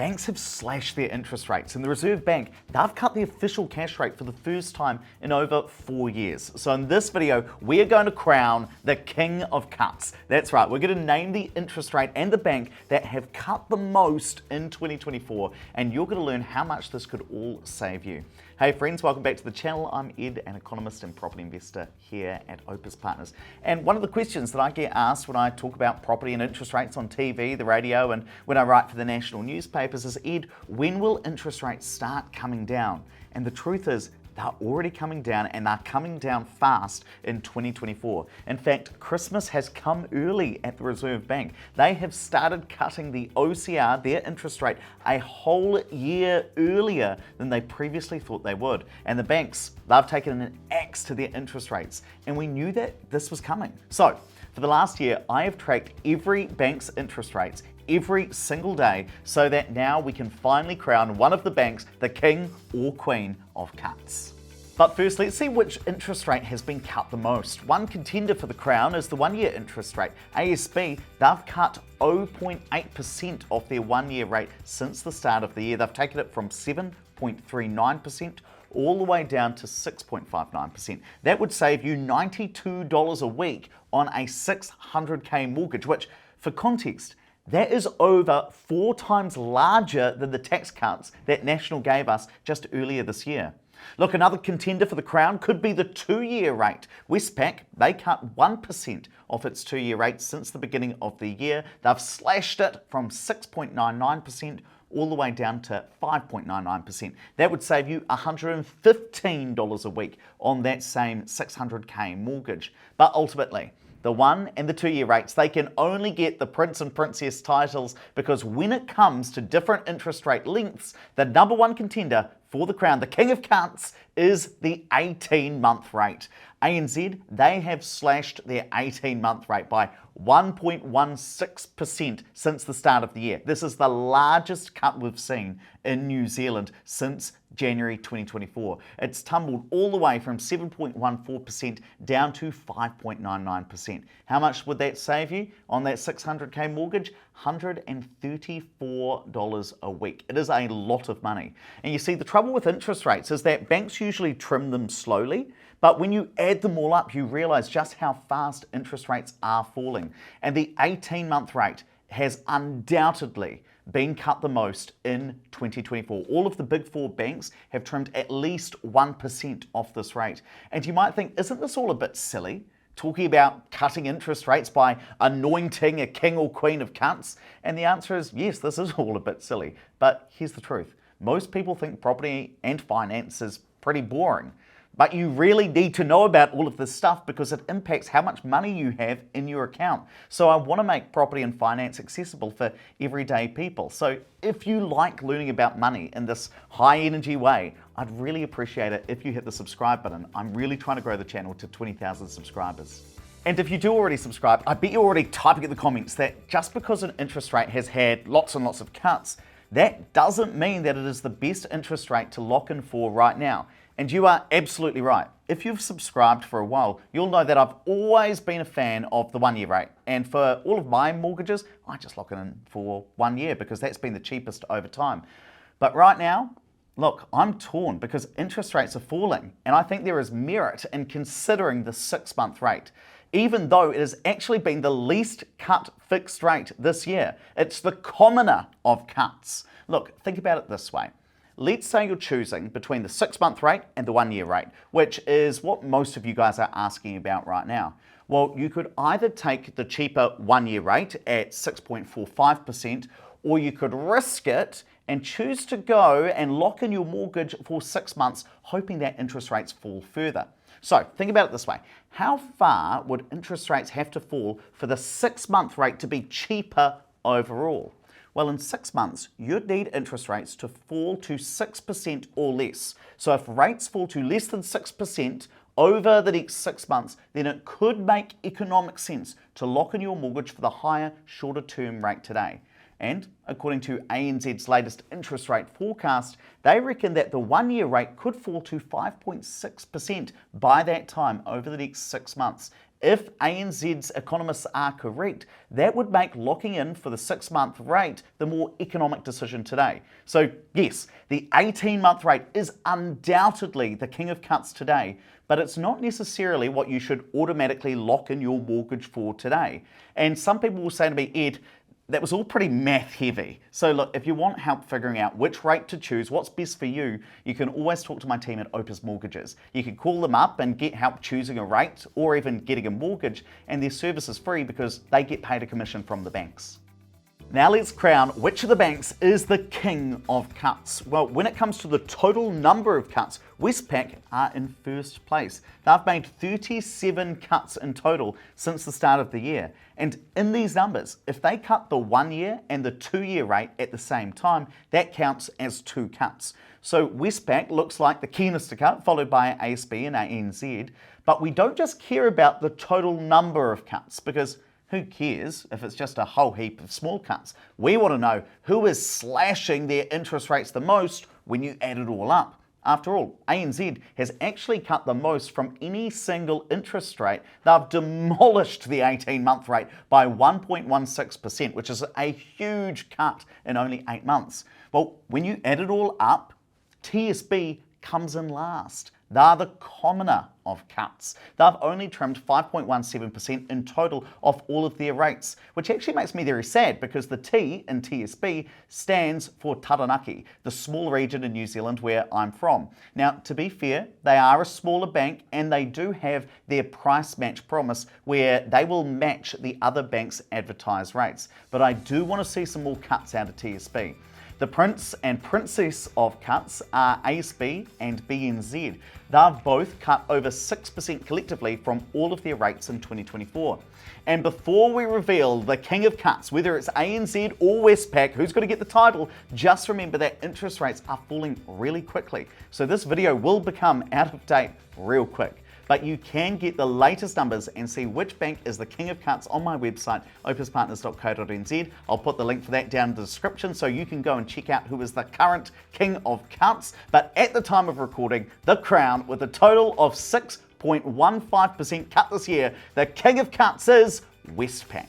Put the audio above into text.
banks have slashed their interest rates, and the Reserve Bank, they've cut the official cash rate for the first time in over 4 years. So in this video, we're going to crown the king of cuts. That's right, we're going to name the interest rate and the bank that have cut the most in 2024, and you're going to learn how much this could all save you. Hey friends, welcome back to the channel. I'm Ed, an economist and property investor here at Opus Partners. And one of the questions that I get asked when I talk about property and interest rates on TV, the radio, and when I write for the national newspapers is, Ed, when will interest rates start coming down? And the truth is, they're already coming down, and they're coming down fast in 2024. In fact, Christmas has come early at the Reserve Bank. They have started cutting the OCR, their interest rate, a whole year earlier than they previously thought they would. And the banks, they've taken an axe to their interest rates. And we knew that this was coming. So, for the last year, I have tracked every bank's interest rates every single day so that now we can finally crown one of the banks the king or queen of cuts. But first, let's see which interest rate has been cut the most. One contender for the crown is the one-year interest rate. ASB, they've cut 0.8% off their one-year rate since the start of the year. They've taken it from 7.39% all the way down to 6.59%. That would save you $92 a week on a $600K mortgage, which, for context, that is over 4 times larger than the tax cuts that National gave us just earlier this year. Look, another contender for the crown could be the 2-year rate. Westpac, they cut 1% off its 2-year rate since the beginning of the year. They've slashed it from 6.99% all the way down to 5.99%. That would save you $115 a week on that same 600K mortgage. But ultimately, the 1 and the 2-year rates, they can only get the Prince and Princess titles because when it comes to different interest rate lengths, the number one contender for the crown, the king of cuts, is the 18-month rate. ANZ, they have slashed their 18-month rate by 1.16% since the start of the year. This is the largest cut we've seen in New Zealand since January 2024. It's tumbled all the way from 7.14% down to 5.99%. How much would that save you on that 600K mortgage? $134 a week. It is a lot of money. And you see, the trouble with interest rates is that banks usually trim them slowly, but when you add them all up, you realize just how fast interest rates are falling. And the 18-month rate has undoubtedly been cut the most in 2024. All of the big 4 banks have trimmed at least 1% off this rate. And you might think, isn't this all a bit silly? Talking about cutting interest rates by anointing a king or queen of cuts? And the answer is yes, this is all a bit silly. But here's the truth. Most people think property and finance is pretty boring. But you really need to know about all of this stuff because it impacts how much money you have in your account. So I want to make property and finance accessible for everyday people. So if you like learning about money in this high energy way, I'd really appreciate it if you hit the subscribe button. I'm really trying to grow the channel to 20,000 subscribers. And if you do already subscribe, I bet you're already typing in the comments that just because an interest rate has had lots and lots of cuts, that doesn't mean that it is the best interest rate to lock in for right now. And you are absolutely right. If you've subscribed for a while, you'll know that I've always been a fan of the 1-year rate. And for all of my mortgages, I just lock it in for 1 year because that's been the cheapest over time. But right now, look, I'm torn because interest rates are falling. And I think there is merit in considering the 6-month rate. Even though it has actually been the least cut fixed rate this year. It's the commoner of cuts. Look, think about it this way. Let's say you're choosing between the 6-month rate and the 1-year rate, which is what most of you guys are asking about right now. Well, you could either take the cheaper 1-year rate at 6.45%, or you could risk it and choose to go and lock in your mortgage for 6 months, hoping that interest rates fall further. So think about it this way. How far would interest rates have to fall for the 6-month rate to be cheaper overall? Well, in 6 months, you'd need interest rates to fall to 6% or less. So if rates fall to less than 6% over the next 6 months, then it could make economic sense to lock in your mortgage for the higher, shorter term rate today. And according to ANZ's latest interest rate forecast, they reckon that the 1-year rate could fall to 5.6% by that time over the next 6 months. If ANZ's economists are correct, that would make locking in for the 6-month rate the more economic decision today. So yes, the 18-month rate is undoubtedly the king of cuts today, but it's not necessarily what you should automatically lock in your mortgage for today. And some people will say to me, Ed, that was all pretty math heavy. So look, if you want help figuring out which rate to choose, what's best for you, you can always talk to my team at Opus Mortgages. You can call them up and get help choosing a rate or even getting a mortgage, and their service is free because they get paid a commission from the banks. Now let's crown which of the banks is the king of cuts. Well, when it comes to the total number of cuts, Westpac are in first place. They've made 37 cuts in total since the start of the year. And in these numbers, if they cut the 1-year and the 2-year rate at the same time, that counts as 2 cuts. So Westpac looks like the keenest to cut, followed by ASB and ANZ. But we don't just care about the total number of cuts, because who cares if it's just a whole heap of small cuts? We want to know who is slashing their interest rates the most when you add it all up. After all, ANZ has actually cut the most from any single interest rate. They've demolished the 18-month rate by 1.16%, which is a huge cut in only 8 months. Well, when you add it all up, TSB comes in last. They're the commoner of cuts. They've only trimmed 5.17% in total off all of their rates, which actually makes me very sad because the T in TSB stands for Taranaki, the small region in New Zealand where I'm from. Now, to be fair, they are a smaller bank and they do have their price match promise where they will match the other bank's advertised rates. But I do want to see some more cuts out of TSB. The prince and princess of cuts are ASB and BNZ. They've both cut over 6% collectively from all of their rates in 2024. And before we reveal the king of cuts, whether it's ANZ or Westpac, who's going to get the title, just remember that interest rates are falling really quickly. So this video will become out of date real quick. But you can get the latest numbers and see which bank is the king of cuts on my website, opuspartners.co.nz. I'll put the link for that down in the description so you can go and check out who is the current king of cuts. But at the time of recording, the crown with a total of 6.15% cut this year, the king of cuts is Westpac.